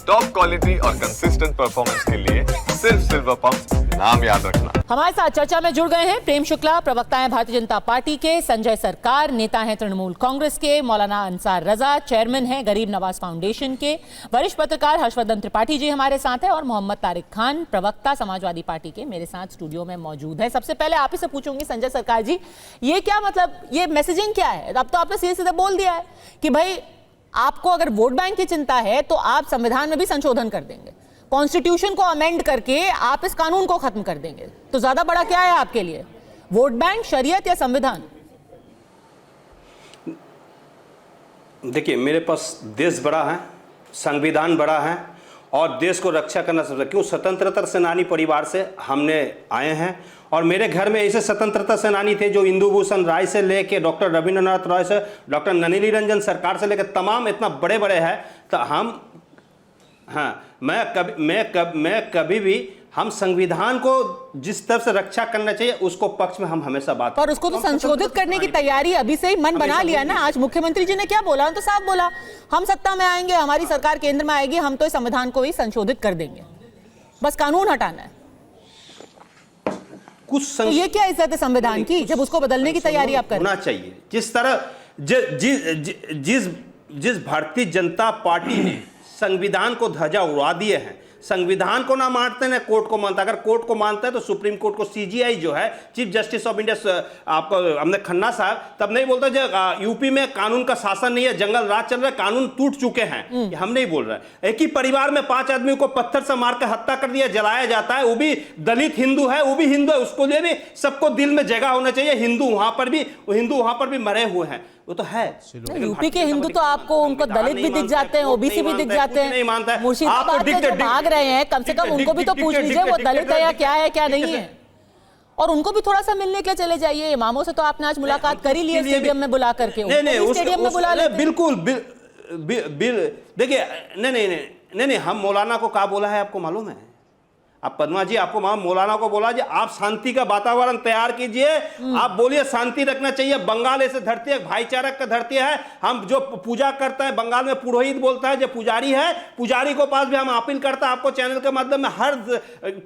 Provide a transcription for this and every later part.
Top quality और consistent performance के लिए सिर्फ सिल्वर पंप नाम याद रखना। हमारे साथ चर्चा में जुड़ गए हैं प्रेम शुक्ला, प्रवक्ता हैं भारतीय जनता पार्टी के, संजय सरकार, नेता हैं तृणमूल कांग्रेस के, मौलाना अंसार रजा, चेयरमैन हैं गरीब नवाज फाउंडेशन के, वरिष्ठ पत्रकार हर्षवर्धन त्रिपाठी जी हमारे साथ हैं और मोहम्मद तारिक खान, प्रवक्ता समाजवादी पार्टी के, मेरे साथ स्टूडियो में मौजूद है। सबसे पहले आप ही से पूछूंगी संजय सरकार जी, ये क्या मतलब, ये मैसेजिंग क्या है? अब तो आपने सीधे सीधे बोल दिया है कि भाई आपको अगर वोट बैंक की चिंता है तो आप संविधान में भी संशोधन कर देंगे, कॉन्स्टिट्यूशन को अमेंड करके आप इस कानून को खत्म कर देंगे। तो ज्यादा बड़ा क्या है आपके लिए, वोट बैंक, शरीयत या संविधान? देखिए, मेरे पास देश बड़ा है, संविधान बड़ा है और देश को रक्षा करना सबसे, क्यों स्वतंत्रता सेनानी परिवार से हमने आए हैं और मेरे घर में ऐसे स्वतंत्रता सेनानी थे जो इंदु भूषण राय से लेके डॉक्टर रविंद्रनाथ रॉय से डॉक्टर नलिनी रंजन सरकार से लेकर तमाम इतना बड़े बड़े हैं। तो हम मैं कभी भी हम संविधान को जिस तरह से रक्षा करना चाहिए उसको पक्ष में हम हमेशा बात। और उसको तो संशोधित करने की तैयारी अभी से ही मन बना लिया ना। आज मुख्यमंत्री जी ने क्या बोला, तो साफ बोला, हम सत्ता में आएंगे, हमारी सरकार केंद्र में आएगी, हम तो इस संविधान को ही संशोधित कर देंगे, बस कानून हटाना है। तो ये क्या इज्जत है संविधान की जब उसको बदलने की तैयारी आप कर रहे हैं? होना चाहिए जिस तरह जिस भारतीय जनता पार्टी ने संविधान को ध्वजा उड़ा दिए हैं, संविधान को ना मानते ना कोर्ट को मानता। अगर कोर्ट को मानता है तो सुप्रीम कोर्ट को सीजीआई जो है, चीफ जस्टिस ऑफ इंडिया, आपको हमने खन्ना साहब तब नहीं बोलता जो यूपी में कानून का शासन नहीं है, जंगल राज चल रहा है, कानून टूट चुके हैं, हम नहीं बोल रहे। एक ही परिवार में 5 आदमी को पत्थर से मार कर हत्या कर दिया, जलाया जाता है, वो भी दलित हिंदू है, वो भी हिंदू है, उसको लिए भी सबको दिल में जगह होना चाहिए। हिंदू वहां पर भी मरे हुए हैं, वो तो है। यूपी के हिंदू तो आपको उनको दलित भी दिख जाते हैं, ओबीसी भी दिख जाते हैं, नहीं मानता है। मुर्शिदाबाद से जो भाग रहे हैं, कम से कम उनको भी तो पूछ लीजिए वो दलित है या क्या है क्या नहीं है, और उनको भी थोड़ा सा मिलने के लिए चले जाइए। इमामों से तो आपने आज मुलाकात कर ही ली है स्टेडियम में बुला करके। स्टेडियम में बुला लेते, बिल्कुल देखिए, नहीं, हम मौलाना को क्या बोला है आपको मालूम है? आप पद्मा जी, आपको मौलाना को बोला जी आप शांति का वातावरण तैयार कीजिए, आप बोलिए शांति रखना चाहिए। बंगाल ऐसे धरती है, भाईचारा का धरती है। हम जो पूजा करते हैं बंगाल में पुरोहित बोलता है, जो पुजारी है, पुजारी को पास भी हम अपील करते हैं आपको चैनल के माध्यम में, हर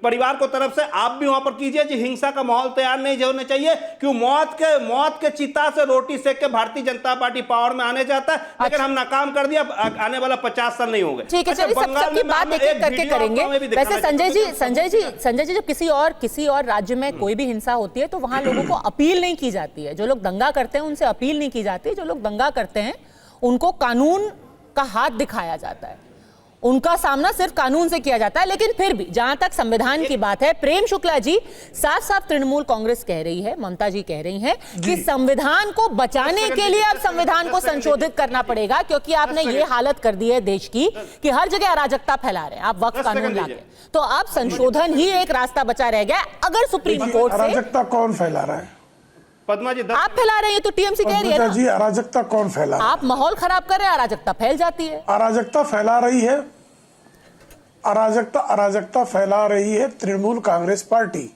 परिवार को तरफ से आप भी वहां पर कीजिए जी, हिंसा का माहौल तैयार नहीं होना चाहिए। क्यों मौत के चिता से रोटी सेक के भारतीय जनता पार्टी पावर में आने जाता है, लेकिन हम नाकाम कर दिया। आने वाला 50 साल नहीं होंगे। ठीक है, चलिए सबकी बात एक करके करेंगे। वैसे संजय जी जब किसी और राज्य में कोई भी हिंसा होती है तो वहां लोगों को अपील नहीं की जाती है। जो लोग दंगा करते हैं उनसे अपील नहीं की जाती, जो लोग दंगा करते हैं उनको कानून का हाथ दिखाया जाता है, उनका सामना सिर्फ कानून से किया जाता है। लेकिन फिर भी जहां तक संविधान की बात है, प्रेम शुक्ला जी, साफ साफ तृणमूल कांग्रेस कह रही है, ममता जी कह रही हैं कि संविधान को बचाने के लिए अब संविधान को संशोधित करना पड़ेगा, क्योंकि आपने ये हालत कर दी है देश की कि हर जगह अराजकता फैला रहे हैं आप वक्फ कानून लाके। तो अब संशोधन ही एक रास्ता बचा रह गया। अगर सुप्रीम कोर्ट से अराजकता कौन फैला रहा है? पद्मा जी आप फैला रहे हैं, तो टीएमसी कह रही है ना। जी, अराजकता कौन फैला? आप माहौल खराब कर रहे हैं, अराजकता फैल जाती है। अराजकता फैला रही है, अराजकता फैला रही है तृणमूल कांग्रेस पार्टी।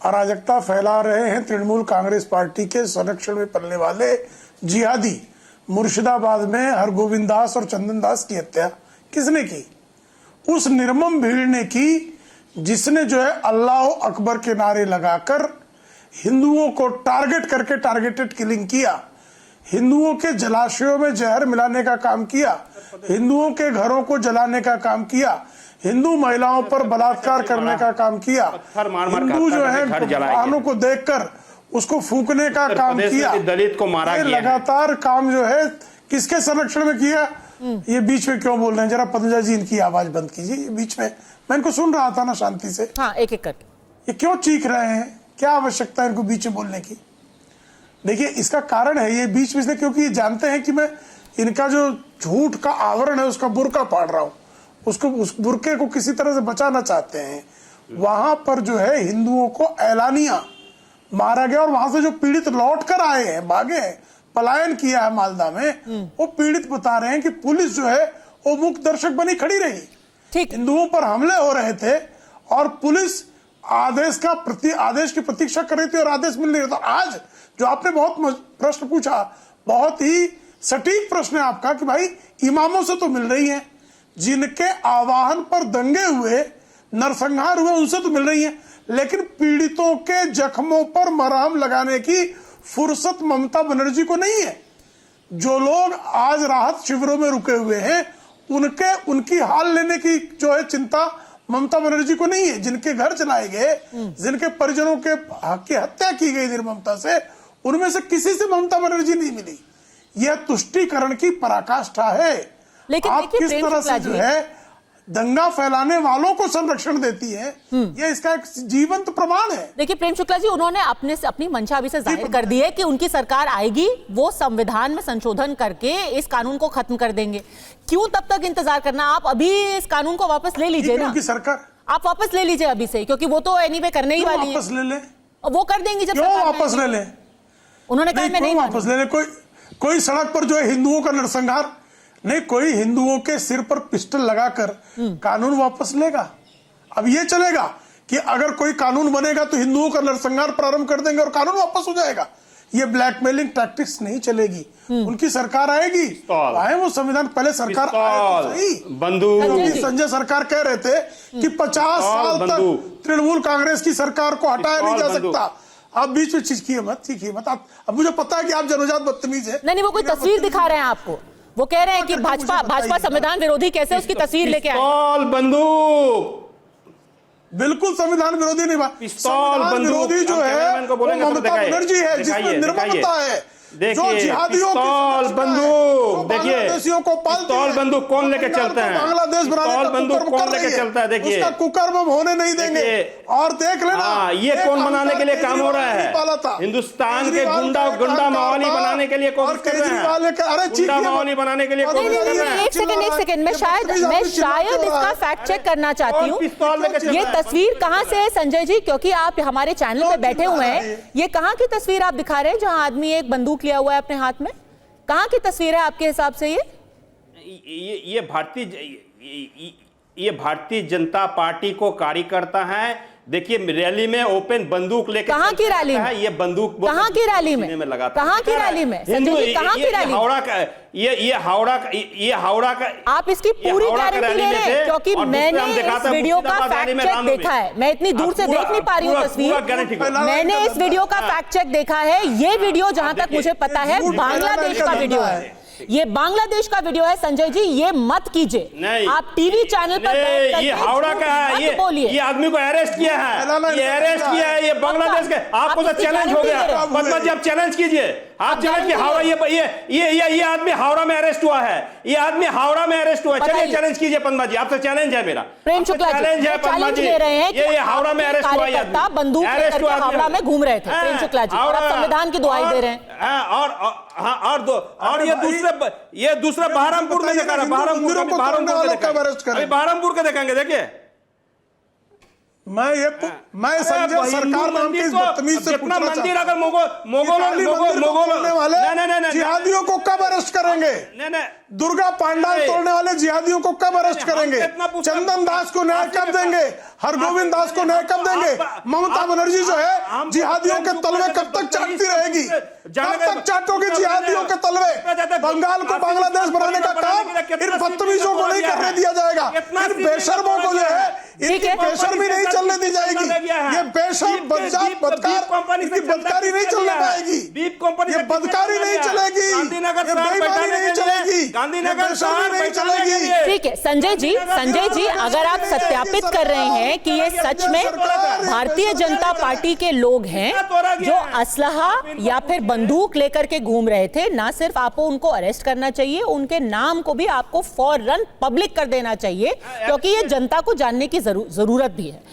अराजकता फैला रहे हैं तृणमूल कांग्रेस पार्टी के संरक्षण में पलने वाले जिहादी। मुर्शिदाबाद में हरगोविंद दास और चंदन दास की हत्या किसने की? उस निर्मम भीड़ ने की जिसने जो है अल्लाह अकबर के नारे लगाकर हिंदुओं को टारगेट करके टारगेटेड किलिंग किया, हिंदुओं के जलाशयों में जहर मिलाने का काम किया, हिंदुओं के घरों को जलाने का काम किया, हिंदू महिलाओं पर बलात्कार करने का काम किया, हिंदू जो है वाहनों को देखकर उसको फूंकने का काम किया, दलित को मारा गया। लगातार काम जो है किसके संरक्षण में किया? ये बीच में क्यों बोल रहे हैं? जरा पद्मा जी इनकी आवाज बंद कीजिए। ये बीच में मैं इनको सुन रहा था ना शांति से। हाँ, एक एक करके। ये क्यों चीख रहे हैं? क्या आवश्यकता है इनको बीच में बोलने की? देखिए, इसका कारण है ये बीच में से, क्योंकि ये जानते हैं कि मैं इनका जो झूठ का आवरण है उसका बुर्का पाड़ रहा हूं, उसको उस बुर्के को किसी तरह से बचाना चाहते हैं। वहां पर जो है हिंदुओं को एलानिया मारा गया और वहां से जो पीड़ित लौट कर आए हैं, भागे हैं, पलायन किया है मालदा में, वो पीड़ित बता रहे हैं कि पुलिस जो है वो मुख्य दर्शक बनी खड़ी रही। ठीक, हिंदुओं पर हमले हो रहे थे और पुलिस आदेश की प्रतीक्षा कर रही थी और आदेश मिल नहीं रहा था। आज जो आपने बहुत प्रश्न पूछा, बहुत ही सटीक प्रश्न है आपका कि भाई इमामों से तो मिल रही है, जिनके आवाहन पर दंगे हुए, नरसंहार हुए, उनसे तो मिल रही हैं, लेकिन पीड़ितों के जख्मों पर मरहम लगाने की फुर्सत ममता बनर्जी को नहीं है। जो लोग आज राहत शिविरों में रुके हुए हैं, उनकी हाल लेने की जो है चिंता ममता बनर्जी को नहीं है। जिनके घर चलाए गए, जिनके परिजनों के की हत्या की गई निर्ममता से, उनमें से किसी से ममता बनर्जी नहीं मिली। यह तुष्टीकरण की पराकाष्ठा है। लेकिन आप देखिए किस प्रेम तरह शुक्ला से जो जी, है दंगा फैलाने वालों को संरक्षण देती है, यह इसका एक जीवंत प्रमाण है। देखिए प्रेम शुक्ला जी, उन्होंने अपनी मंशा अभी से जाहिर कर दी है कि उनकी सरकार आएगी, वो संविधान में संशोधन करके इस कानून को खत्म कर देंगे। क्यों तब तक इंतजार करना? आप अभी इस कानून को वापस ले लीजिए ना। उनकी सरकार आप वापस ले लीजिए अभी से, क्योंकि वो तो एनीवे करने ही वाली है। वापस ले ले, और वो कर देंगी जब क्यों सरकार वापस में ले ले? उन्होंने कहा मैं नहीं वापस ले ले। कोई सड़क पर जो है हिंदुओं का नरसंहार नहीं, कोई हिंदुओं के सिर पर पिस्टल लगाकर कानून वापस लेगा? अब ये चलेगा कि अगर कोई कानून बनेगा तो हिंदुओं का नरसंहार प्रारंभ कर देंगे और कानून वापस हो जाएगा। ये ब्लैकमेलिंग टैक्टिक्स नहीं चलेगी। उनकी सरकार आएगी, आए वो संविधान, पहले सरकार आए तो सही। बंदूक संजय सरकार कह रहे थे कि 50 साल तक तृणमूल कांग्रेस की सरकार को हटाया नहीं जा सकता। आप बीच में चीखिए मत। अब मुझे पता है कि आप जन्मजात बदतमीज है। नहीं, वो कोई तस्वीर दिखा रहे हैं आपको। वो कह रहे हैं कि भाजपा संविधान विरोधी कैसे, उसकी तस्वीर लेके आए। बंदूक बिल्कुल संविधान विरोधी नहीं बात। पिस्तौल बंदूक विरोधी जो है वो ममता बनर्जी है, जिसमें निर्ममता है। जो जिहादियों पिस्तौल बंदूक, देखिए बांग्लादेशियों को पिस्तौल बंदूक कौन लेके चलते हैं? बांग्लादेश पिस्तौल बंदूक कौन लेके चलता है? देखिए उसका कुकर्म हम होने नहीं देंगे। और देख लेना, ये कौन बनाने के लिए काम हो रहा है? हिंदुस्तान के गुंडा माहौली बनाने के लिए कोशिश कर रहे हैं। गुंडा माहौली बनाने के लिए कोशिश कर रहे हैं। एक सेकंड, मैं शायद इसका फैक्ट चेक करना चाहती हूँ। ये तस्वीर कहाँ से है संजय जी? क्योंकि आप हमारे चैनल पे बैठे हुए हैं, ये कहाँ की तस्वीर आप दिखा रहे हैं जहाँ आदमी एक बंदूक लिया हुआ है अपने हाथ में? कहाँ की तस्वीर है आपके हिसाब से? ये भारतीय जनता पार्टी को कार्यकर्ता है। देखिए रैली में ओपन बंदूक लेकर कहाँ की रैली में? ये बंदूक कहाँ की रैली में? कहाँ की रैली में? संजय जी कहाँ की रैली? हावड़ा का ये हावड़ा का आप इसकी पूरी गारंटी ले रहे हैं? क्योंकि मैंने इस वीडियो का फैक्ट चेक देखा है। मैं इतनी दूर से देख नहीं पा रही हूँ तस्वीर। मैंने इस वीडियो का फैक्ट चेक देखा है। ये वीडियो जहां तक मुझे पता है बांग्लादेश का वीडियो है। ये बांग्लादेश का वीडियो है संजय जी, ये मत कीजिए। आप टीवी चैनल पर ये हावड़ा का है। ये आदमी को अरेस्ट किया है, ये बांग्लादेश के। आपको तो चैलेंज हो गया पद्मा जी, आप चैलेंज कीजिए। आप चैलेंज की हावड़ा ये आदमी हावड़ा में अरेस्ट हुआ है। ये आदमी हावड़ा में अरेस्ट हुआ है। चलिए चैलेंज कीजिए पद्मा जी, आपसे चैलेंज है मेरा। प्रेम शुक्ला चैलेंज है पद्मा जी, ले रहे हैं ये हावड़ा में अरेस्ट हुआ है। बंदूक लेकर के हावड़ा में घूम रहे थे प्रेम शुक्ला जी, और आप संविधान की दुआई दे रहे हैं। और ये दूसरा बहरमपुर में देखा रहा। बहरमपुर का देखेंगे। देखिए मैं संजय सरकार नाम की बदतमीज से पूछना चाहता हूं, मंदिर अगर मोगल वाले जिहादियों को कब अरेस्ट करेंगे? दुर्गा पांडाल तोड़ने वाले जिहादियों को कब अरेस्ट करेंगे? चंदन दास को न्याय कब देंगे? हरगोविंद दास को न्याय कब देंगे? ममता बनर्जी जो है जिहादियों के तलवे कब तक चाटती रहेगी? कब तक चाटोगे जिहादियों के तलवे? बंगाल को बांग्लादेश बनाने का काम इन बदतमीजों को नहीं करने दिया जाएगा। इन बेशर्मों को जो है इनकी बेशर्मी नहीं चलने दी जाएगी। ये बेशर्म बदकार, इनकी बदकारी नहीं चलने पाएगी। ये बदकारी नहीं चलेगी, ये बेईमानी नहीं चलेगी, बेशर्मी नहीं चलेगी। ठीक है संजय जी, अगर आप सत्यापित कर रहे हैं कि ये सच में भारतीय जनता पार्टी के लोग हैं जो असलहा या फिर बंदूक लेकर के घूम रहे थे, ना सिर्फ आपको उनको अरेस्ट करना चाहिए, उनके नाम को भी आपको फौरन पब्लिक कर देना चाहिए, क्योंकि ये जनता को जानने की जरूरत भी है।